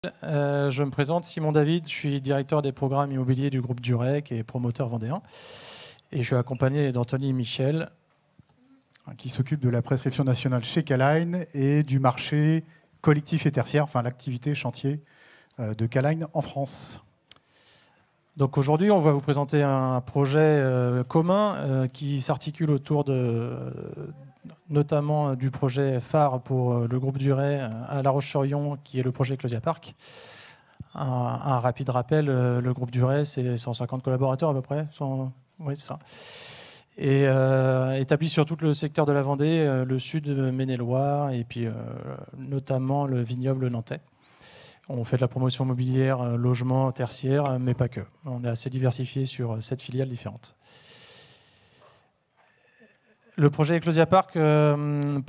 Je me présente, Simon David, je suis directeur des programmes immobiliers du groupe Durec et promoteur vendéen. Et je suis accompagné d'Anthony Michel, qui s'occupe de la prescription nationale chez Caline et du marché collectif et tertiaire, enfin l'activité chantier de Caline en France. Donc aujourd'hui, on va vous présenter un projet commun qui s'articule autour notamment du projet phare pour le groupe Durec à La Roche-sur-Yon, qui est le projet Closia Park. Un rapide rappel, le groupe Durec, c'est 150 collaborateurs à peu près. Oui, c'est ça. Et établi sur tout le secteur de la Vendée, le sud de Maine-et-Loire, et puis notamment le vignoble nantais. On fait de la promotion immobilière, logement, tertiaire, mais pas que. On est assez diversifié sur 7 filiales différentes. Le projet Closia Park, pour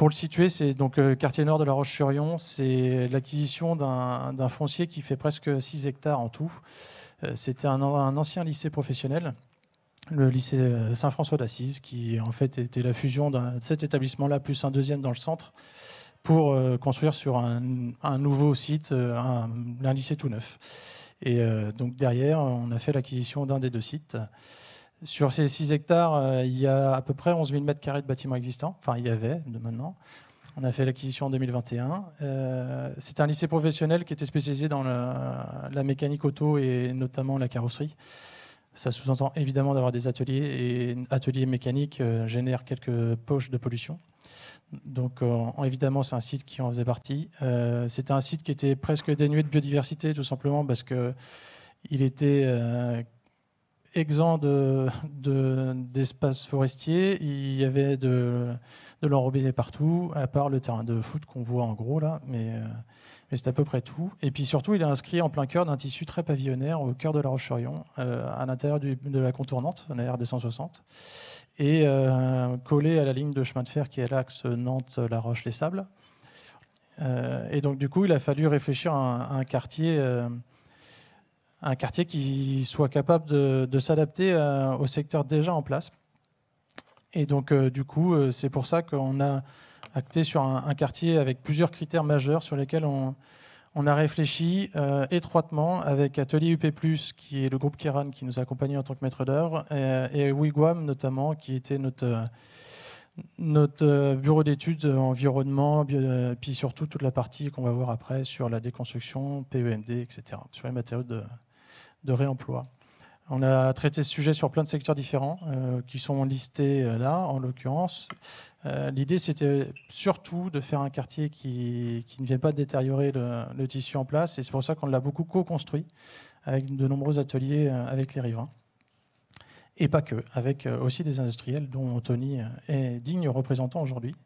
le situer, c'est donc quartier nord de La Roche-sur-Yon. C'est l'acquisition d'un foncier qui fait presque 6 hectares en tout. C'était un ancien lycée professionnel, le lycée Saint-François d'Assise, qui en fait était la fusion de cet établissement-là, plus un deuxième dans le centre, pour construire sur un nouveau site, un lycée tout neuf. Et donc derrière, on a fait l'acquisition d'un des deux sites. Sur ces 6 hectares, il y a à peu près 11 000 m² de bâtiments existants. Enfin, il y avait de maintenant. On a fait l'acquisition en 2021. C'était un lycée professionnel qui était spécialisé dans la mécanique auto et notamment la carrosserie. Ça sous-entend évidemment d'avoir des ateliers, et ateliers mécaniques génèrent quelques poches de pollution. Donc évidemment, c'est un site qui en faisait partie. C'était un site qui était presque dénué de biodiversité, tout simplement parce qu'il était exempt d'espace forestier. Il y avait de l'enrobé partout, à part le terrain de foot qu'on voit en gros là, mais c'est à peu près tout. Et puis surtout, il est inscrit en plein cœur d'un tissu très pavillonnaire au cœur de La Roche-sur-Yon, à l'intérieur de la contournante, la RD 160, et collé à la ligne de chemin de fer qui est l'axe Nantes-La Roche-les-Sables. Et donc du coup, il a fallu réfléchir à un quartier qui soit capable de s'adapter au secteur déjà en place. Et donc, du coup, c'est pour ça qu'on a acté sur un quartier avec plusieurs critères majeurs sur lesquels on a réfléchi étroitement avec Atelier UP+, qui est le groupe Kéran qui nous a accompagnés en tant que maître d'œuvre, et Wigwam notamment, qui était notre bureau d'études environnement, puis surtout toute la partie qu'on va voir après sur la déconstruction, PEMD, etc., sur les matériaux de réemploi. On a traité ce sujet sur plein de secteurs différents qui sont listés là, en l'occurrence. L'idée, c'était surtout de faire un quartier qui ne vienne pas détériorer le tissu en place. Et c'est pour ça qu'on l'a beaucoup co-construit avec de nombreux ateliers avec les riverains. Et pas que, avec aussi des industriels dont Tony est digne représentant aujourd'hui.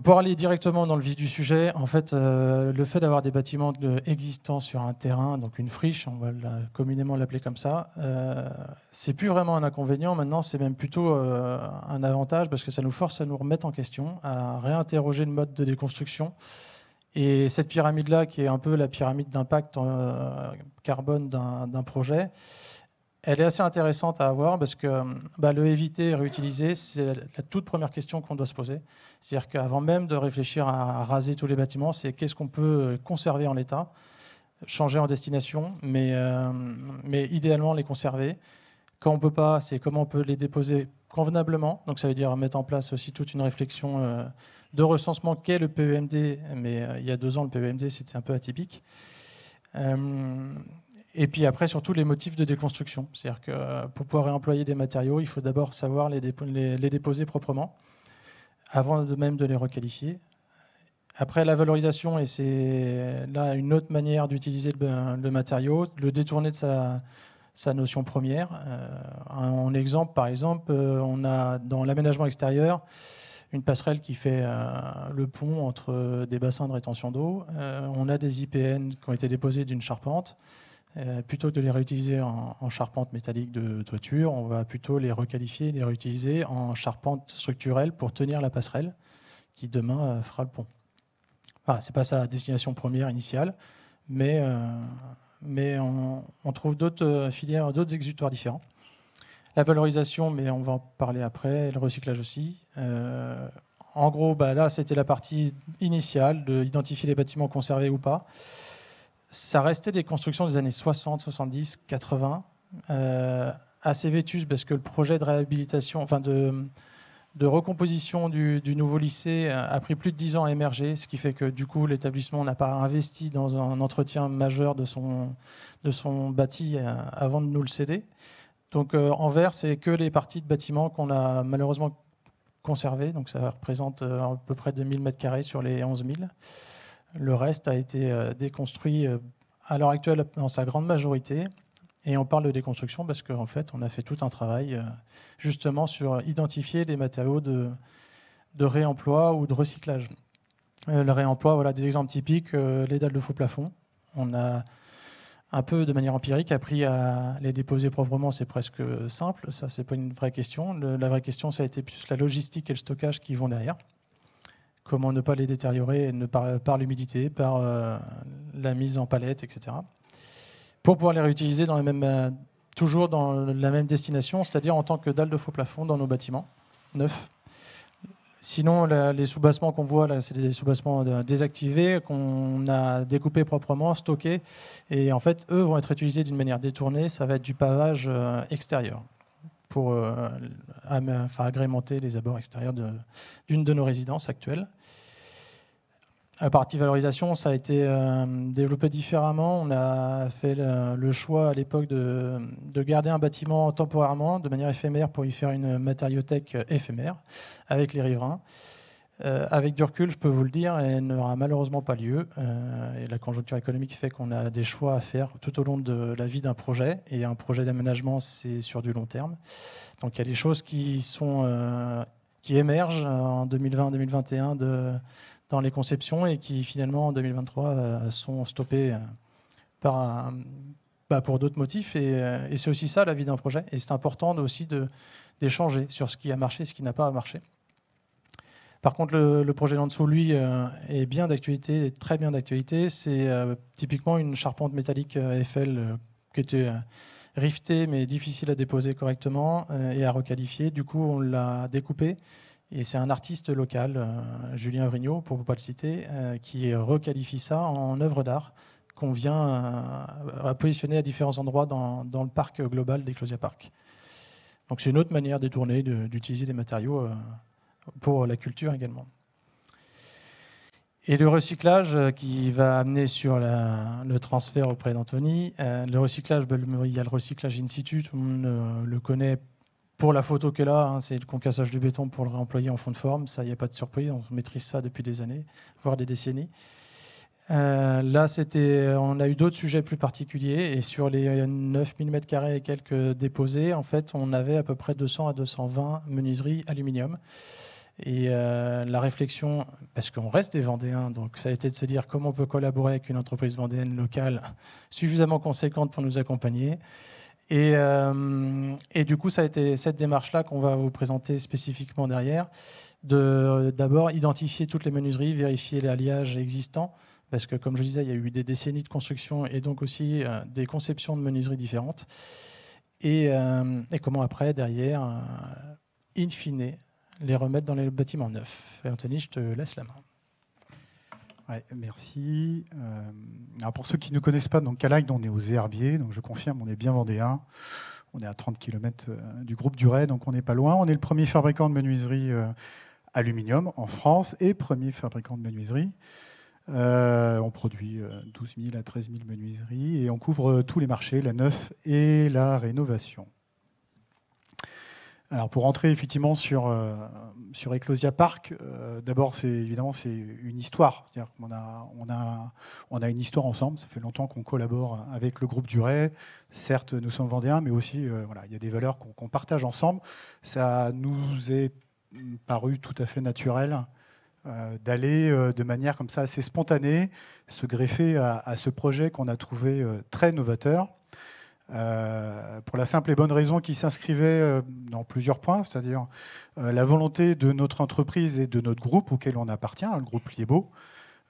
Pour aller directement dans le vif du sujet, en fait, le fait d'avoir des bâtiments existants sur un terrain, donc une friche, on va communément l'appeler comme ça, c'est plus vraiment un inconvénient. Maintenant, c'est même plutôt un avantage parce que ça nous force à nous remettre en question, à réinterroger le mode de déconstruction. Et cette pyramide-là, qui est un peu la pyramide d'impact carbone d'un projet, elle est assez intéressante à avoir parce que le éviter et réutiliser, c'est la toute première question qu'on doit se poser. C'est-à-dire qu'avant même de réfléchir à raser tous les bâtiments, c'est qu'est-ce qu'on peut conserver en l'état, changer en destination, mais idéalement les conserver. Quand on ne peut pas, c'est comment on peut les déposer convenablement. Donc ça veut dire mettre en place aussi toute une réflexion de recensement qu'est le PEMD. Mais il y a 2 ans, le PEMD, c'était un peu atypique. Et puis après, surtout les motifs de déconstruction. C'est-à-dire que pour pouvoir réemployer des matériaux, il faut d'abord savoir les déposer proprement, avant même de les requalifier. Après, la valorisation, et c'est là une autre manière d'utiliser le matériau, le détourner de sa notion première. En exemple, par exemple, on a dans l'aménagement extérieur une passerelle qui fait le pont entre des bassins de rétention d'eau. On a des IPN qui ont été déposés d'une charpente. Plutôt que de les réutiliser en charpente métallique de toiture, on va plutôt les requalifier, les réutiliser en charpente structurelle pour tenir la passerelle qui demain fera le pont. Enfin, ce n'est pas sa destination première initiale, mais on trouve d'autres filières, d'autres exutoires différents. La valorisation, mais on va en parler après, et le recyclage aussi. En gros, là, c'était la partie initiale, d'identifier les bâtiments conservés ou pas. Ça restait des constructions des années 60, 70, 80, assez vétustes parce que le projet de réhabilitation, enfin de recomposition du nouveau lycée a pris plus de 10 ans à émerger, ce qui fait que du coup l'établissement n'a pas investi dans un entretien majeur de son bâti avant de nous le céder. Donc en vert, c'est que les parties de bâtiments qu'on a malheureusement conservées, donc ça représente à peu près 2000 m² sur les 11 000. Le reste a été déconstruit à l'heure actuelle dans sa grande majorité. Et on parle de déconstruction parce qu'en fait, on a fait tout un travail justement sur identifier les matériaux de réemploi ou de recyclage. Le réemploi, voilà des exemples typiques, les dalles de faux plafond. On a un peu de manière empirique appris à les déposer proprement, c'est presque simple. Ça, c'est pas une vraie question. La vraie question, ça a été plus la logistique et le stockage qui vont derrière. Comment ne pas les détériorer par l'humidité, par la mise en palette, etc. Pour pouvoir les réutiliser toujours dans la même destination, c'est-à-dire en tant que dalle de faux plafond dans nos bâtiments neufs. Sinon, les sous-bassements qu'on voit, là, c'est des sous-bassements désactivés, qu'on a découpés proprement, stockés. Et en fait, eux vont être utilisés d'une manière détournée. Ça va être du pavage extérieur pour agrémenter les abords extérieurs d'une de nos résidences actuelles. La partie valorisation, ça a été développé différemment. On a fait le choix à l'époque de garder un bâtiment temporairement, de manière éphémère, pour y faire une matériothèque éphémère avec les riverains. Avec du recul, je peux vous le dire, elle n'aura malheureusement pas lieu. Et la conjoncture économique fait qu'on a des choix à faire tout au long de la vie d'un projet. Et un projet d'aménagement, c'est sur du long terme. Donc il y a des choses qui émergent en 2020-2021 dans les conceptions et qui finalement en 2023 sont stoppées pour d'autres motifs. Et c'est aussi ça la vie d'un projet. Et c'est important aussi d'échanger sur ce qui a marché et ce qui n'a pas marché. Par contre, le projet d'en dessous, lui, est bien d'actualité, très bien d'actualité. C'est typiquement une charpente métallique Eiffel qui était riftée mais difficile à déposer correctement et à requalifier. Du coup, on l'a découpée. Et c'est un artiste local, Julien Vrignot, pour ne pas le citer, qui requalifie ça en œuvre d'art qu'on vient à positionner à différents endroits dans le parc global d'Eclosia Park. Donc c'est une autre manière détournée d'utiliser des matériaux pour la culture également. Et le recyclage qui va amener sur le transfert auprès d'Anthony. Le recyclage, il y a le recyclage in situ, tout le monde le connaît. Pour la photo qu'elle a, c'est le concassage du béton pour le réemployer en fond de forme. Ça, il n'y a pas de surprise. On maîtrise ça depuis des années, voire des décennies. Là, on a eu d'autres sujets plus particuliers. Et sur les 9000 m² et quelques déposés, en fait, on avait à peu près 200 à 220 menuiseries aluminium. Et la réflexion, parce qu'on reste des Vendéens, donc ça a été de se dire comment on peut collaborer avec une entreprise vendéenne locale suffisamment conséquente pour nous accompagner. Et du coup, ça a été cette démarche-là qu'on va vous présenter spécifiquement derrière, d'abord identifier toutes les menuiseries, vérifier l'alliage existant, parce que comme je disais, il y a eu des décennies de construction et donc aussi des conceptions de menuiseries différentes, et comment après, derrière, in fine, les remettre dans les bâtiments neufs. Et Anthony, je te laisse la main. Ouais, merci. Alors pour ceux qui ne connaissent pas, donc Caline, on est aux Herbiers, donc je confirme, on est bien vendéen. On est à 30 km du groupe Duret, donc on n'est pas loin. On est le premier fabricant de menuiserie aluminium en France et premier fabricant de menuiserie. On produit 12 000 à 13 000 menuiseries et on couvre tous les marchés, la neuf et la rénovation. Alors pour rentrer effectivement sur Eclosia Park, d'abord c'est une histoire. C'est-à-dire qu'on on a une histoire ensemble. Ça fait longtemps qu'on collabore avec le groupe Duret. Certes, nous sommes vendéens, mais aussi il y a des valeurs qu'on partage ensemble. Ça nous est paru tout à fait naturel d'aller de manière comme ça assez spontanée se greffer à ce projet qu'on a trouvé très novateur. Pour la simple et bonne raison qu'il s'inscrivait dans plusieurs points, c'est-à-dire la volonté de notre entreprise et de notre groupe auquel on appartient, le groupe Liebo,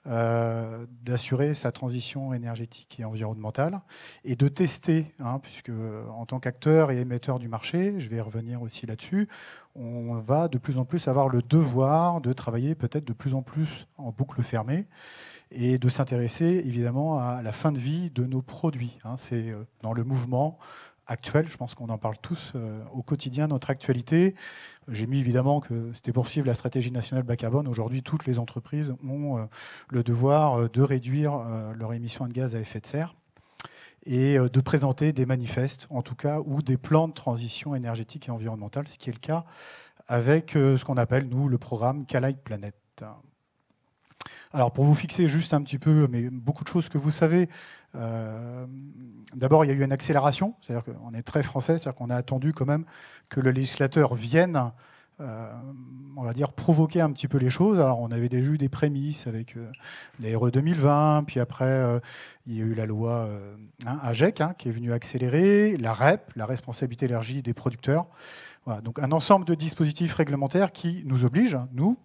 d'assurer sa transition énergétique et environnementale et de tester, puisque en tant qu'acteur et émetteur du marché, je vais revenir aussi là-dessus, on va de plus en plus avoir le devoir de travailler peut-être de plus en plus en boucle fermée et de s'intéresser évidemment à la fin de vie de nos produits. C'est dans le mouvement actuel, je pense qu'on en parle tous au quotidien, notre actualité. J'ai mis évidemment que c'était pour suivre la stratégie nationale bas carbone. Aujourd'hui, toutes les entreprises ont le devoir de réduire leurs émissions de gaz à effet de serre et de présenter des manifestes, en tout cas, ou des plans de transition énergétique et environnementale, ce qui est le cas avec ce qu'on appelle, nous, le programme Calight Planet. Alors, pour vous fixer juste un petit peu, mais beaucoup de choses que vous savez, d'abord, il y a eu une accélération, c'est-à-dire qu'on est très français, c'est-à-dire qu'on a attendu quand même que le législateur vienne, on va dire, provoquer un petit peu les choses. Alors, on avait déjà eu des prémices avec les RE 2020, puis après, il y a eu la loi AGEC, qui est venue accélérer, la REP, la responsabilité élargie des producteurs. Voilà, donc, un ensemble de dispositifs réglementaires qui nous obligent, nous,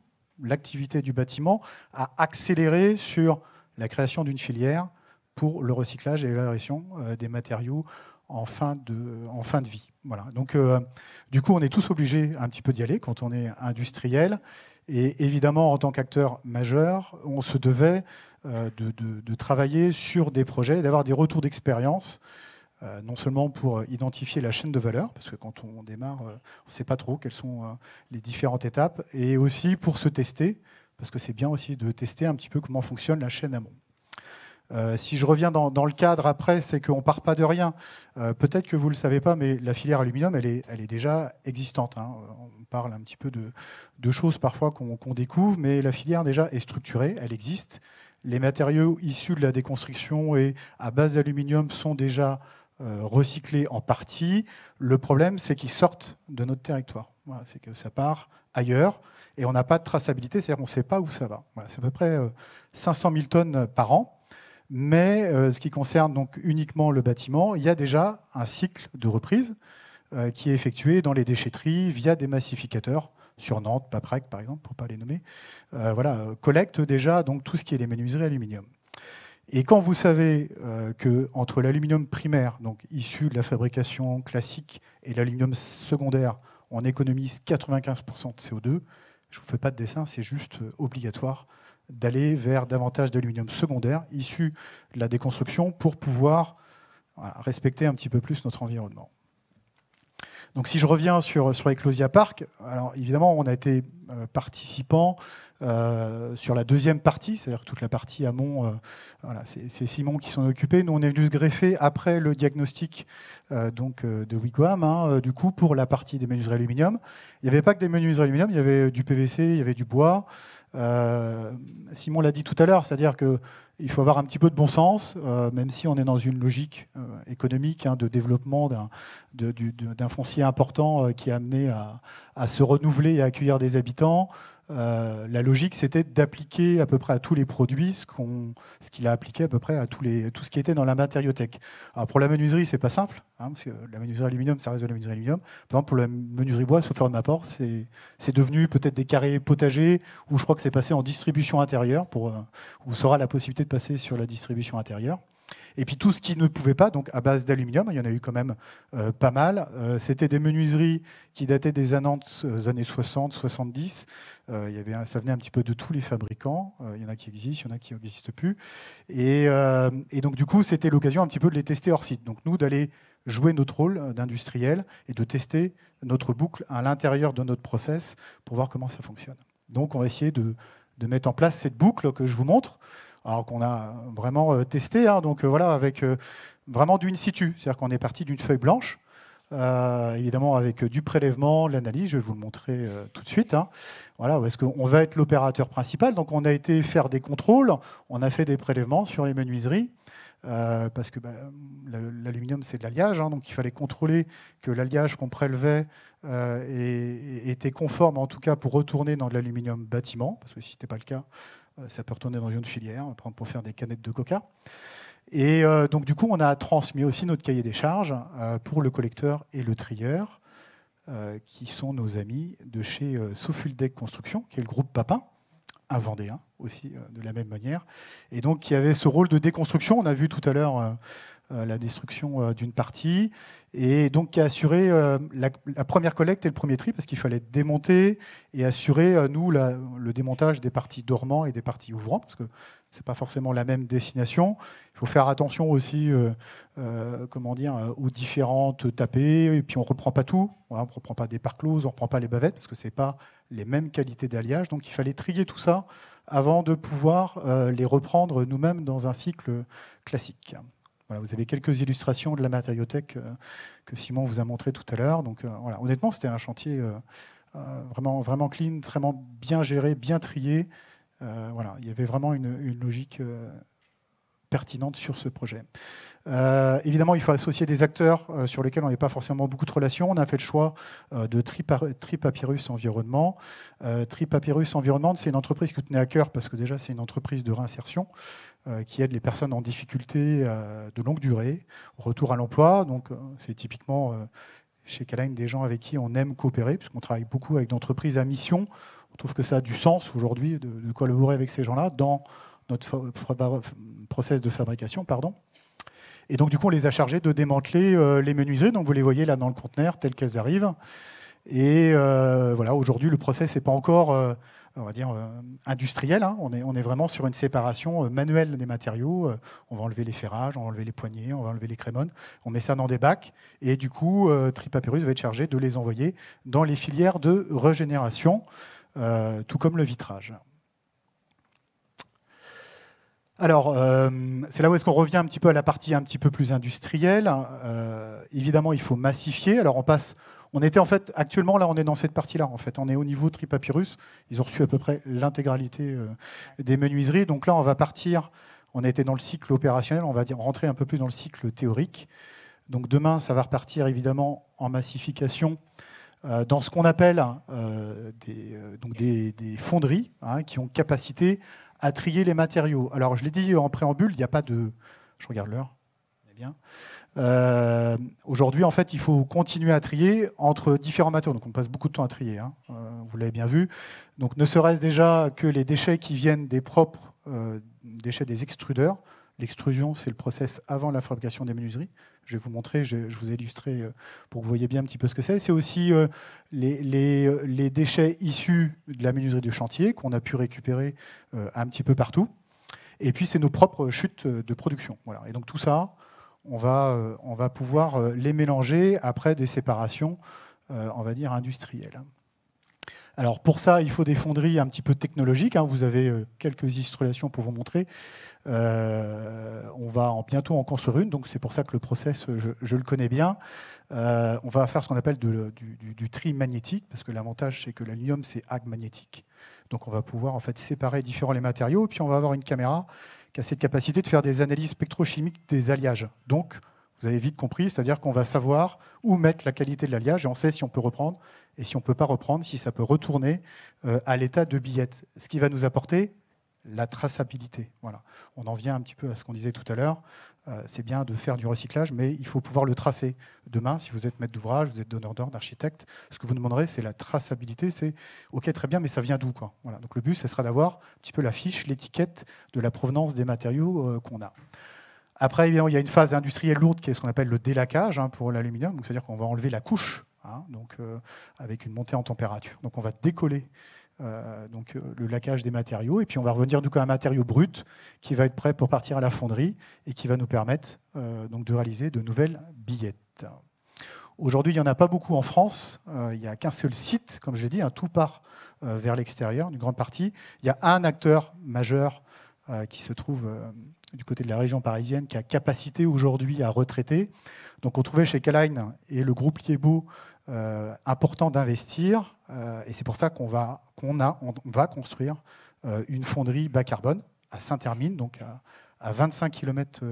l'activité du bâtiment, à accélérer sur la création d'une filière pour le recyclage et l'évaluation des matériaux en fin de vie. Voilà. Donc, du coup, on est tous obligés un petit peu d'y aller quand on est industriel. Et évidemment, en tant qu'acteur majeur, on se devait de travailler sur des projets, d'avoir des retours d'expérience, non seulement pour identifier la chaîne de valeur, parce que quand on démarre, on ne sait pas trop quelles sont les différentes étapes, et aussi pour se tester, parce que c'est bien aussi de tester un petit peu comment fonctionne la chaîne amont. Si je reviens dans le cadre après, c'est qu'on ne part pas de rien. Peut-être que vous ne le savez pas, mais la filière aluminium, elle est déjà existante. On parle un petit peu de choses parfois qu'on découvre, mais la filière déjà est structurée, elle existe. Les matériaux issus de la déconstruction et à base d'aluminium sont déjà recyclés en partie. Le problème, c'est qu'ils sortent de notre territoire. Voilà, c'est que ça part ailleurs et on n'a pas de traçabilité, c'est-à-dire qu'on ne sait pas où ça va. Voilà, c'est à peu près 500 000 tonnes par an. Mais ce qui concerne donc uniquement le bâtiment, il y a déjà un cycle de reprise qui est effectué dans les déchetteries via des massificateurs sur Nantes, Paprec par exemple, pour ne pas les nommer, collectent déjà donc, tout ce qui est les menuiseries aluminium. Et quand vous savez qu'entre l'aluminium primaire, donc issu de la fabrication classique, et l'aluminium secondaire, on économise 95% de CO2, je ne vous fais pas de dessin, c'est juste obligatoire d'aller vers davantage d'aluminium secondaire issu de la déconstruction pour pouvoir respecter un petit peu plus notre environnement. Donc si je reviens sur Eclosia Park, alors évidemment on a été participant sur la deuxième partie, c'est-à-dire toute la partie amont, voilà, c'est Simon qui s'en est occupé. Nous on est venu se greffer après le diagnostic de Wigwam, du coup pour la partie des menuiseries aluminium. Il n'y avait pas que des menuiseries aluminium, il y avait du PVC, il y avait du bois. Simon l'a dit tout à l'heure, c'est-à-dire qu'il faut avoir un petit peu de bon sens, même si on est dans une logique économique de développement d'un foncier important qui est amené à se renouveler et à accueillir des habitants. La logique, c'était d'appliquer à peu près à tous les produits ce qu'il a appliqué à peu près à tout ce qui était dans la matériothèque. Alors pour la menuiserie, c'est pas simple, parce que la menuiserie aluminium, ça reste de la menuiserie aluminium. Par exemple, pour la menuiserie bois, sauf faire de ma part, c'est devenu peut-être des carrés potagers, où je crois que c'est passé en distribution intérieure, où sera la possibilité de passer sur la distribution intérieure. Et puis tout ce qui ne pouvait pas, donc à base d'aluminium, il y en a eu quand même pas mal. C'était des menuiseries qui dataient des années 60, 70. Ça venait un petit peu de tous les fabricants. Il y en a qui existent, il y en a qui n'existent plus. Et donc du coup, c'était l'occasion un petit peu de les tester hors site. Donc nous, d'aller jouer notre rôle d'industriel et de tester notre boucle à l'intérieur de notre process pour voir comment ça fonctionne. Donc on va essayer de mettre en place cette boucle que je vous montre. Alors qu'on a vraiment testé, donc voilà, avec vraiment du in situ, c'est-à-dire qu'on est parti d'une feuille blanche, évidemment avec du prélèvement, l'analyse, je vais vous le montrer tout de suite. Voilà, parce qu'on va être l'opérateur principal, donc on a été faire des contrôles, on a fait des prélèvements sur les menuiseries, parce que l'aluminium c'est de l'alliage, donc il fallait contrôler que l'alliage qu'on prélevait était conforme, en tout cas pour retourner dans de l'aluminium bâtiment, parce que si ce n'était pas le cas, ça peut retourner dans une filière, pour faire des canettes de coca. Et donc, du coup, on a transmis aussi notre cahier des charges pour le collecteur et le trieur, qui sont nos amis de chez Sofuldec Construction, qui est le groupe Papin, un Vendéen aussi, de la même manière, et donc qui avait ce rôle de déconstruction. On a vu tout à l'heure la destruction d'une partie, et donc qui a assuré la première collecte et le premier tri, parce qu'il fallait démonter et assurer, nous, le démontage des parties dormants et des parties ouvrants, parce que ce n'est pas forcément la même destination. Il faut faire attention aussi comment dire, aux différentes tapées, et puis on ne reprend pas tout, on ne reprend pas des parts closes, on ne reprend pas les bavettes, parce que ce n'est pas les mêmes qualités d'alliage, donc il fallait trier tout ça avant de pouvoir les reprendre nous-mêmes dans un cycle classique. Voilà, vous avez quelques illustrations de la matériothèque que Simon vous a montré tout à l'heure. Donc voilà, honnêtement, c'était un chantier vraiment, vraiment clean, très bien géré, bien trié. Voilà, il y avait vraiment une logique pertinente sur ce projet. Évidemment, il faut associer des acteurs sur lesquels on n'a pas forcément beaucoup de relations. On a fait le choix de Tripapyrus Environnement. Tripapyrus Environnement, c'est une entreprise qui tenait à cœur parce que déjà, c'est une entreprise de réinsertion qui aide les personnes en difficulté de longue durée, au retour à l'emploi. Donc, c'est typiquement chez Caline des gens avec qui on aime coopérer, puisqu'on travaille beaucoup avec d'entreprises à mission. On trouve que ça a du sens aujourd'hui de collaborer avec ces gens-là dans notre process de fabrication, pardon. Et donc, du coup, on les a chargés de démanteler les menuiseries. Donc, vous les voyez là dans le conteneur, telles qu'elles arrivent. Et voilà, aujourd'hui, le process n'est pas encore, on va dire, industriel. Hein. On est vraiment sur une séparation manuelle des matériaux. On va enlever les ferrages, on va enlever les poignées, on va enlever les crémones. On met ça dans des bacs. Et du coup, Tripapyrus va être chargé de les envoyer dans les filières de régénération, tout comme le vitrage. Alors, c'est là où est-ce qu'on revient un petit peu à la partie un petit peu plus industrielle. Évidemment, il faut massifier. Alors, on était en fait, actuellement, là, on est dans cette partie-là. En fait, on est au niveau Tripapyrus. Ils ont reçu à peu près l'intégralité des menuiseries. Donc là, on va partir. On était dans le cycle opérationnel. On va rentrer un peu plus dans le cycle théorique. Donc demain, ça va repartir évidemment en massification dans ce qu'on appelle des fonderies qui ont capacité à trier les matériaux. Alors, je l'ai dit en préambule, il n'y a pas de... Je regarde l'heure. Bien. Aujourd'hui, en fait, il faut continuer à trier entre différents matériaux. Donc, on passe beaucoup de temps à trier, hein. Vous l'avez bien vu. Donc, ne serait-ce déjà que les déchets qui viennent des propres déchets des extrudeurs. L'extrusion, c'est le process avant la fabrication des menuiseries. Je vais vous montrer, je vous ai illustré pour que vous voyez bien un petit peu ce que c'est. C'est aussi les déchets issus de la menuiserie du chantier qu'on a pu récupérer un petit peu partout. Et puis, c'est nos propres chutes de production. Voilà. Et donc, tout ça, on va pouvoir les mélanger après des séparations, on va dire, industrielles. Alors pour ça, il faut des fonderies un petit peu technologiques. Hein. Vous avez quelques illustrations pour vous montrer. On va bientôt en construire une, donc c'est pour ça que le process, je le connais bien. On va faire ce qu'on appelle du tri magnétique, parce que l'avantage, c'est que l'aluminium, c'est ag magnétique. Donc on va pouvoir en fait séparer différents les matériaux, et puis on va avoir une caméra qui a cette capacité de faire des analyses spectrochimiques des alliages. Donc vous avez vite compris, c'est-à-dire qu'on va savoir où mettre la qualité de l'alliage, et on sait si on peut reprendre, et si on ne peut pas reprendre, si ça peut retourner à l'état de billette. Ce qui va nous apporter la traçabilité. Voilà. On en vient un petit peu à ce qu'on disait tout à l'heure. C'est bien de faire du recyclage, mais il faut pouvoir le tracer. Demain, si vous êtes maître d'ouvrage, vous êtes donneur d'ordre, architecte, ce que vous demanderez, c'est la traçabilité. C'est OK, très bien, mais ça vient d'où, quoi. Voilà. Donc le but, ce sera d'avoir un petit peu la fiche, l'étiquette de la provenance des matériaux qu'on a. Après, évidemment, il y a une phase industrielle lourde qui est ce qu'on appelle le délaquage pour l'aluminium. C'est-à-dire qu'on va enlever la couche, avec une montée en température. Donc on va décoller le laquage des matériaux, et puis on va revenir à un matériau brut qui va être prêt pour partir à la fonderie et qui va nous permettre de réaliser de nouvelles billettes. Aujourd'hui, il n'y en a pas beaucoup en France. Il n'y a qu'un seul site, comme je l'ai dit, tout part vers l'extérieur, une grande partie. Il y a un acteur majeur qui se trouve du côté de la région parisienne, qui a capacité aujourd'hui à retraiter. Donc on trouvait chez Caline et le groupe Liebo important d'investir, et c'est pour ça qu'on va construire une fonderie bas carbone à Saint-Hermine, donc à 25 km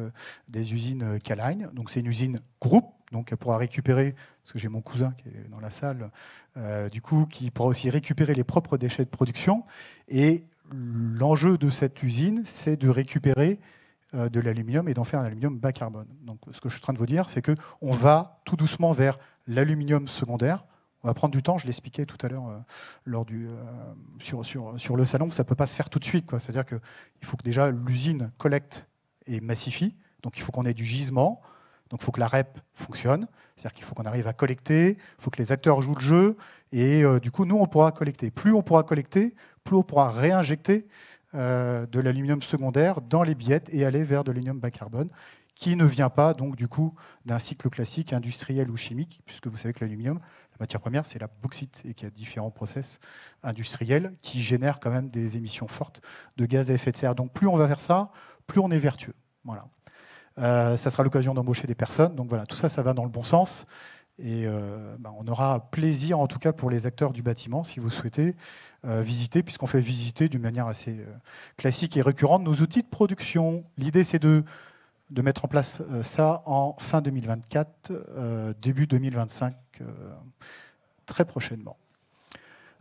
des usines Caline. Donc c'est une usine groupe, donc elle pourra récupérer, parce que j'ai mon cousin qui est dans la salle, qui pourra aussi récupérer les propres déchets de production. Et l'enjeu de cette usine, c'est de récupérer de l'aluminium et d'en faire un aluminium bas carbone. Donc ce que je suis en train de vous dire, c'est qu'on va tout doucement vers l'aluminium secondaire. On va prendre du temps, je l'expliquais tout à l'heure sur le salon, ça ne peut pas se faire tout de suite. C'est-à-dire qu'il faut que déjà l'usine collecte et massifie, donc il faut qu'on ait du gisement, donc il faut que la REP fonctionne, c'est-à-dire qu'il faut qu'on arrive à collecter, il faut que les acteurs jouent le jeu, et du coup, nous, on pourra collecter. Plus on pourra collecter, plus on pourra réinjecter de l'aluminium secondaire dans les billettes et aller vers de l'aluminium bas carbone, qui ne vient pas donc du coup d'un cycle classique industriel ou chimique, puisque vous savez que l'aluminium, la matière première, c'est la bauxite, et qu'il y a différents process industriels qui génèrent quand même des émissions fortes de gaz à effet de serre. Donc plus on va vers ça, plus on est vertueux. Voilà. Ça sera l'occasion d'embaucher des personnes. Donc voilà, tout ça, ça va dans le bon sens. Et on aura plaisir, en tout cas pour les acteurs du bâtiment, si vous souhaitez visiter, puisqu'on fait visiter d'une manière assez classique et récurrente nos outils de production. L'idée, c'est de mettre en place ça en fin 2024, début 2025, très prochainement.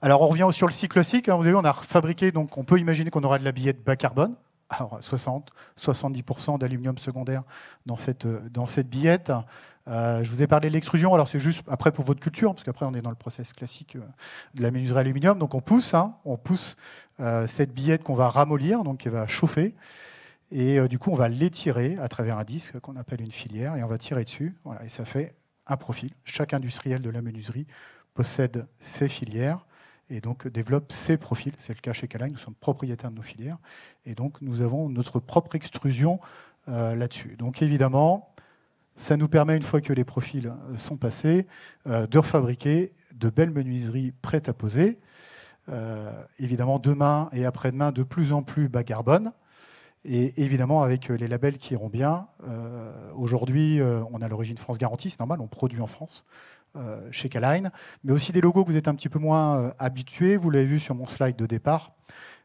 Alors, on revient sur le cycle cycle. Vous avez vu, on a fabriqué, donc on peut imaginer qu'on aura de la billette bas carbone. Alors, 60-70% d'aluminium secondaire dans cette billette. Je vous ai parlé de l'extrusion. Alors, c'est juste après pour votre culture, parce qu'après, on est dans le process classique de la menuiserie aluminium. Donc, on pousse cette billette qu'on va ramollir, donc qui va chauffer. Et du coup, on va l'étirer à travers un disque qu'on appelle une filière, et on va tirer dessus. Voilà, et ça fait un profil. Chaque industriel de la menuiserie possède ses filières et donc développe ses profils. C'est le cas chez K-Line, nous sommes propriétaires de nos filières. Et donc, nous avons notre propre extrusion là-dessus. Donc, évidemment, ça nous permet, une fois que les profils sont passés, de refabriquer de belles menuiseries prêtes à poser. Évidemment, demain et après-demain, de plus en plus bas carbone. Et évidemment, avec les labels qui iront bien. Aujourd'hui, on a l'origine France Garantie, c'est normal, on produit en France chez K-Line, mais aussi des logos que vous êtes un petit peu moins habitués. Vous l'avez vu sur mon slide de départ.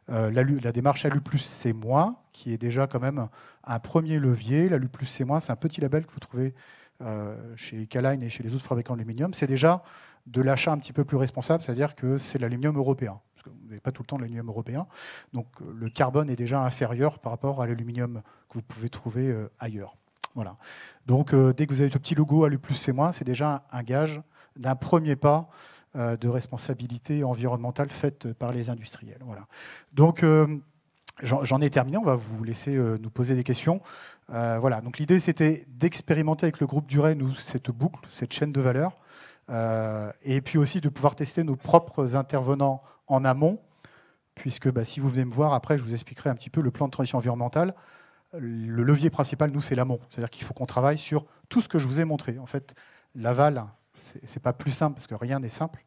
La démarche ALU+, c'est moins, qui est déjà quand même un premier levier. L'ALU+, c'est moins, c'est un petit label que vous trouvez chez K-Line et chez les autres fabricants d'aluminium. C'est déjà de l'achat un petit peu plus responsable, c'est-à-dire que c'est l'aluminium européen. Parce que vous n'avez pas tout le temps de l'aluminium européen. Donc le carbone est déjà inférieur par rapport à l'aluminium que vous pouvez trouver ailleurs. Voilà. Donc dès que vous avez ce petit logo ALU+, c'est moins, c'est déjà un gage d'un premier pas de responsabilité environnementale faite par les industriels. Voilà. Donc j'en ai terminé, on va vous laisser nous poser des questions. Voilà. Donc l'idée, c'était d'expérimenter avec le groupe Duret, nous, cette boucle, cette chaîne de valeur, et puis aussi de pouvoir tester nos propres intervenants en amont, puisque si vous venez me voir, après, je vous expliquerai un petit peu le plan de transition environnementale. Le levier principal, nous, c'est l'amont. C'est-à-dire qu'il faut qu'on travaille sur tout ce que je vous ai montré. En fait, l'aval, c'est pas plus simple, parce que rien n'est simple,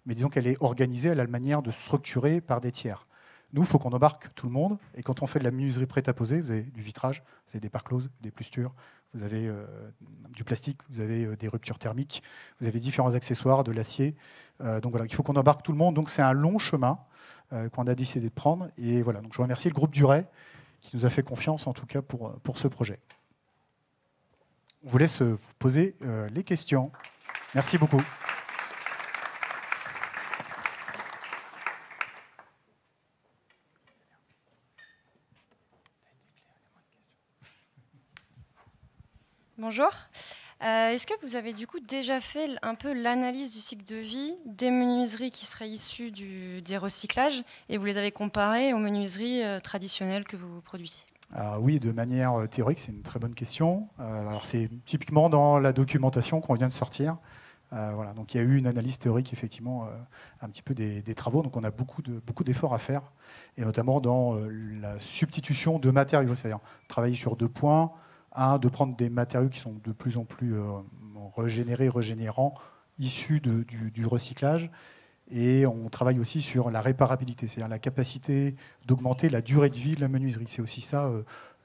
mais disons qu'elle est organisée à la manière de structurer par des tiers. Nous, il faut qu'on embarque tout le monde, et quand on fait de la menuiserie prête à poser, vous avez du vitrage, vous avez des parts closes, des plustures, vous avez du plastique, vous avez des ruptures thermiques, vous avez différents accessoires, de l'acier. Donc voilà, il faut qu'on embarque tout le monde. Donc c'est un long chemin qu'on a décidé de prendre. Et voilà, donc je remercie le groupe Duret qui nous a fait confiance, en tout cas, pour ce projet. On vous laisse vous poser les questions. Merci beaucoup. Bonjour. Est-ce que vous avez du coup déjà fait un peu l'analyse du cycle de vie des menuiseries qui seraient issues des recyclages et vous les avez comparées aux menuiseries traditionnelles que vous produisez? Oui, de manière théorique, c'est une très bonne question. Alors c'est typiquement dans la documentation qu'on vient de sortir. Voilà, donc il y a eu une analyse théorique, effectivement, un petit peu des travaux. Donc on a beaucoup d'efforts à faire, et notamment dans la substitution de matériaux, c'est-à-dire travailler sur 2 points. De prendre des matériaux qui sont de plus en plus régénérants, issus du recyclage. Et on travaille aussi sur la réparabilité, c'est-à-dire la capacité d'augmenter la durée de vie de la menuiserie. C'est aussi ça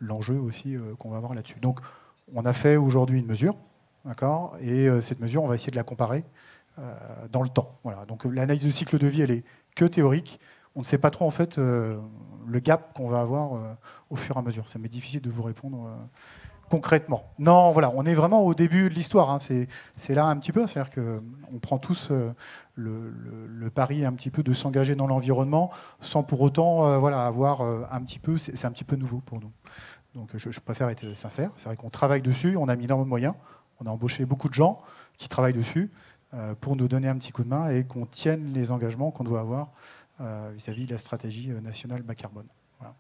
l'enjeu aussi qu'on va avoir là-dessus. Donc on a fait aujourd'hui une mesure, d'accord, et cette mesure, on va essayer de la comparer dans le temps. Voilà. Donc l'analyse de cycle de vie, elle est que théorique. On ne sait pas trop en fait le gap qu'on va avoir au fur et à mesure. Ça m'est difficile de vous répondre concrètement. Non, voilà, on est vraiment au début de l'histoire. Hein. C'est là un petit peu, c'est-à-dire qu'on prend tous le pari un petit peu de s'engager dans l'environnement sans pour autant voilà, avoir un petit peu, c'est un petit peu nouveau pour nous. Donc je préfère être sincère. C'est vrai qu'on travaille dessus, on a mis énormément de moyens, on a embauché beaucoup de gens qui travaillent dessus. pour nous donner un petit coup de main et qu'on tienne les engagements qu'on doit avoir vis-à-vis de la stratégie nationale bas carbone. Voilà.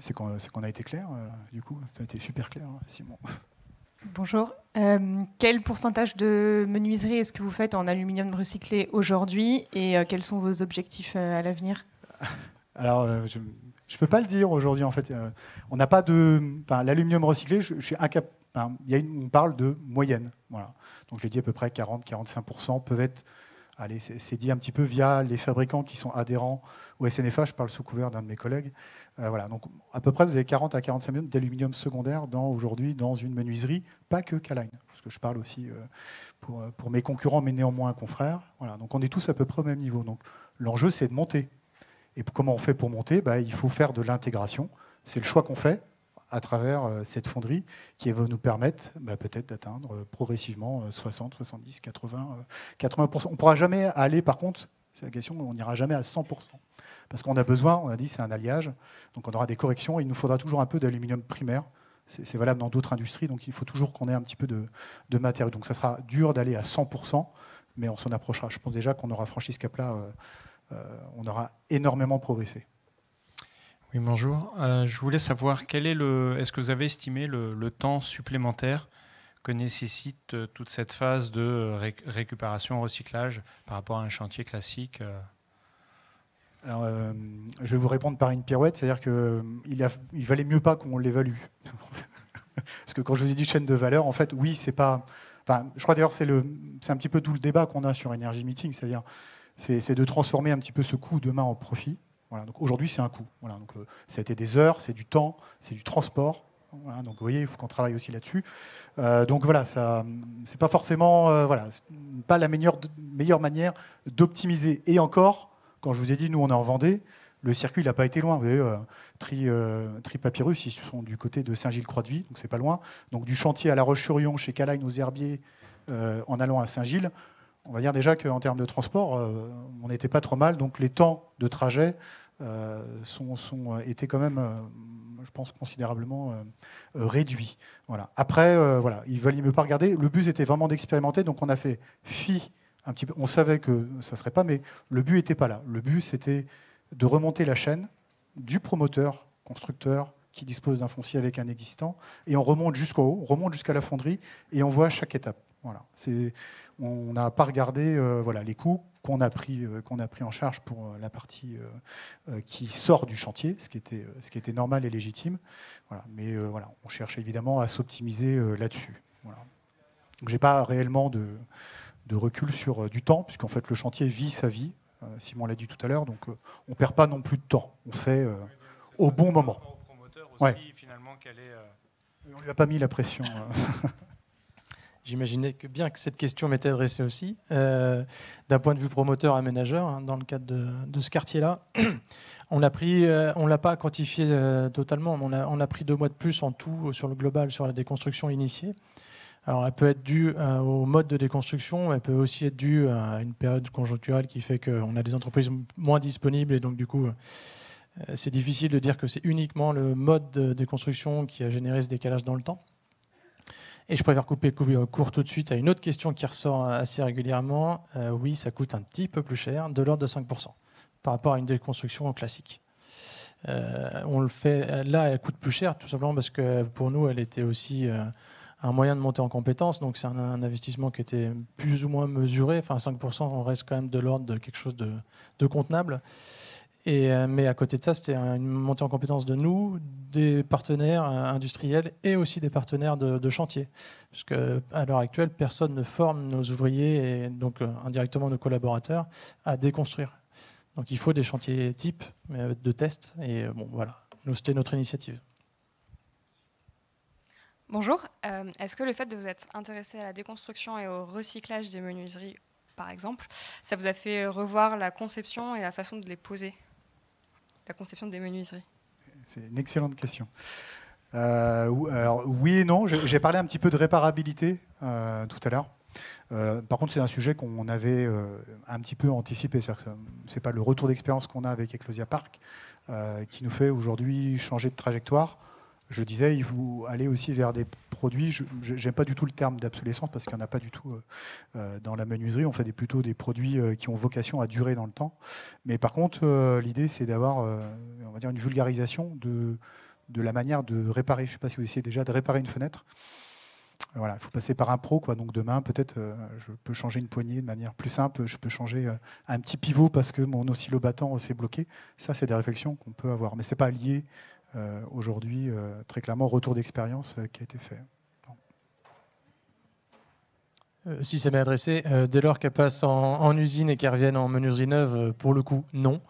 C'est qu'on a été clair, du coup, ça a été super clair, Simon. Bonjour. Quel pourcentage de menuiserie est-ce que vous faites en aluminium recyclé aujourd'hui et quels sont vos objectifs à l'avenir? Alors, je ne peux pas le dire aujourd'hui, en fait. On n'a pas de... Enfin, l'aluminium recyclé, je suis incapable... Enfin, on parle de moyenne. Voilà. Donc, je l'ai dit, à peu près 40-45% peuvent être... Allez, c'est dit un petit peu via les fabricants qui sont adhérents au SNFA. Je parle sous couvert d'un de mes collègues. Voilà, donc à peu près, vous avez 40 à 45 millions d'aluminium secondaire aujourd'hui dans une menuiserie, pas que Caline, parce que je parle aussi pour mes concurrents, mais néanmoins confrères. Voilà, donc on est tous à peu près au même niveau. Donc l'enjeu, c'est de monter. Et comment on fait pour monter? Il faut faire de l'intégration. C'est le choix qu'on fait à travers cette fonderie qui va nous permettre peut-être d'atteindre progressivement 60, 70, 80%. On ne pourra jamais aller, par contre, c'est la question, on n'ira jamais à 100%. Parce qu'on a besoin, on a dit, c'est un alliage, donc on aura des corrections, et il nous faudra toujours un peu d'aluminium primaire. C'est valable dans d'autres industries, donc il faut toujours qu'on ait un petit peu de matériaux. Donc ça sera dur d'aller à 100%, mais on s'en approchera. Je pense déjà qu'on aura franchi ce cap-là, on aura énormément progressé. Oui, bonjour. Je voulais savoir, est-ce que vous avez estimé le temps supplémentaire que nécessite toute cette phase de récupération, recyclage par rapport à un chantier classique? Alors, je vais vous répondre par une pirouette, c'est-à-dire qu'il valait mieux pas qu'on l'évalue. Parce que quand je vous ai dit chaîne de valeur, en fait, oui, c'est pas... Enfin, je crois d'ailleurs c'est un petit peu tout le débat qu'on a sur Energy Meeting, c'est-à-dire c'est de transformer un petit peu ce coût demain en profit. Voilà, donc aujourd'hui, c'est un coût. Voilà, donc, ça a été des heures, c'est du temps, c'est du transport. Voilà, donc vous voyez, il faut qu'on travaille aussi là-dessus. Donc voilà, c'est pas forcément pas la meilleure manière d'optimiser. Et encore, quand je vous ai dit, nous on est en Vendée, le circuit n'a pas été loin. Vous voyez, Tri-Papyrus, ils sont du côté de Saint-Gilles-Croix-de-Vie, donc c'est pas loin. Donc du chantier à La Roche-sur-Yon, chez Caline, aux Herbiers, en allant à Saint-Gilles, on va dire déjà qu'en termes de transport, on n'était pas trop mal. Donc les temps de trajet étaient quand même, je pense, considérablement réduits. Voilà. Après, il valait mieux pas regarder. Le but était vraiment d'expérimenter. Donc on a fait fi un petit peu. On savait que ça ne serait pas, mais le but n'était pas là. Le but, c'était de remonter la chaîne du promoteur, constructeur, qui dispose d'un foncier avec un existant, et on remonte jusqu'au haut, on remonte jusqu'à la fonderie, et on voit chaque étape. Voilà. On n'a pas regardé les coûts qu'on a pris en charge pour la partie qui sort du chantier, ce qui était normal et légitime. Voilà. Mais on cherche évidemment à s'optimiser là-dessus. Voilà. Donc j'ai pas réellement de recul sur du temps, puisqu'en fait le chantier vit sa vie. Simon l'a dit tout à l'heure, donc on ne perd pas non plus de temps. On fait au bon moment. Ouais. On ne lui a pas mis la pression. J'imaginais bien que cette question m'était adressée aussi. D'un point de vue promoteur aménageur, dans le cadre de ce quartier-là, on l'a pas quantifié totalement, mais on a pris 2 mois de plus en tout sur le global, sur la déconstruction initiée. Alors, elle peut être due au mode de déconstruction, elle peut aussi être due à une période conjoncturelle qui fait qu'on a des entreprises moins disponibles et donc du coup, c'est difficile de dire que c'est uniquement le mode de déconstruction qui a généré ce décalage dans le temps. Et je préfère couper court tout de suite à une autre question qui ressort assez régulièrement. Oui, ça coûte un petit peu plus cher, de l'ordre de 5%, par rapport à une déconstruction classique. On le fait, là, elle coûte plus cher, tout simplement parce que pour nous, elle était aussi un moyen de monter en compétences. Donc c'est un investissement qui était plus ou moins mesuré. Enfin, 5%, on reste quand même de l'ordre de quelque chose de contenable. Mais à côté de ça, c'était une montée en compétences de nous, des partenaires industriels et aussi des partenaires de chantier. Parce qu'à l'heure actuelle, personne ne forme nos ouvriers et donc indirectement nos collaborateurs à déconstruire. Donc il faut des chantiers types de tests. Et bon, voilà, nous, c'était notre initiative. Bonjour. Est-ce que le fait de vous être intéressé à la déconstruction et au recyclage des menuiseries, par exemple, ça vous a fait revoir la conception et la façon de les poser ? La conception des menuiseries? C'est une excellente question. Alors, oui et non. J'ai parlé un petit peu de réparabilité tout à l'heure. Par contre, c'est un sujet qu'on avait un petit peu anticipé. Ce n'est pas le retour d'expérience qu'on a avec Eclosia Park qui nous fait aujourd'hui changer de trajectoire. Je disais, il faut aller aussi vers des produits. Je n'aime pas du tout le terme d'obsolescence parce qu'il n'y en a pas du tout dans la menuiserie. On fait plutôt des produits qui ont vocation à durer dans le temps. Mais par contre, l'idée, c'est d'avoir on va dire une vulgarisation de la manière de réparer. Je ne sais pas si vous essayez déjà de réparer une fenêtre. Voilà, il faut passer par un pro, quoi. Donc demain, peut-être, je peux changer une poignée de manière plus simple. Je peux changer un petit pivot parce que mon oscillobattant s'est bloqué. Ça, c'est des réflexions qu'on peut avoir. Mais ce n'est pas lié aujourd'hui, très clairement, au retour d'expérience qui a été fait. Si c'est bien adressé, dès lors qu'elle passe en usine et qu'elle revienne en menuiserie neuve, pour le coup, non.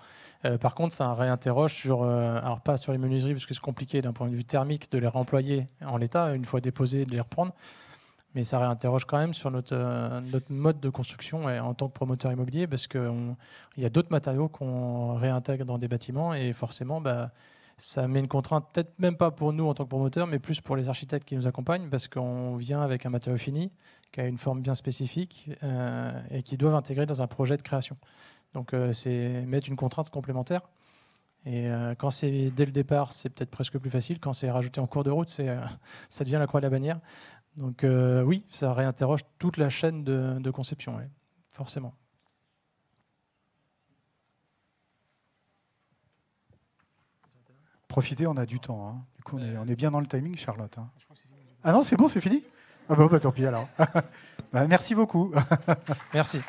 Par contre, ça réinterroge sur, alors pas sur les menuiseries, parce que c'est compliqué d'un point de vue thermique de les réemployer en l'état, une fois déposés, de les reprendre. Mais ça réinterroge quand même sur notre mode de construction en tant que promoteur immobilier, parce qu'il y a d'autres matériaux qu'on réintègre dans des bâtiments, et forcément, ça met une contrainte, peut-être même pas pour nous en tant que promoteurs, mais plus pour les architectes qui nous accompagnent, parce qu'on vient avec un matériau fini, qui a une forme bien spécifique, et qui doivent intégrer dans un projet de création. Donc c'est mettre une contrainte complémentaire. Et quand c'est dès le départ, c'est peut-être presque plus facile. Quand c'est rajouté en cours de route, ça devient la croix de la bannière. Donc oui, ça réinterroge toute la chaîne de conception, ouais, forcément. Profitez, on a du temps. Hein. Du coup, on est bien dans le timing, Charlotte. Hein. Ah non, c'est bon, c'est fini? Ah bah tant pis alors. Merci beaucoup. Merci.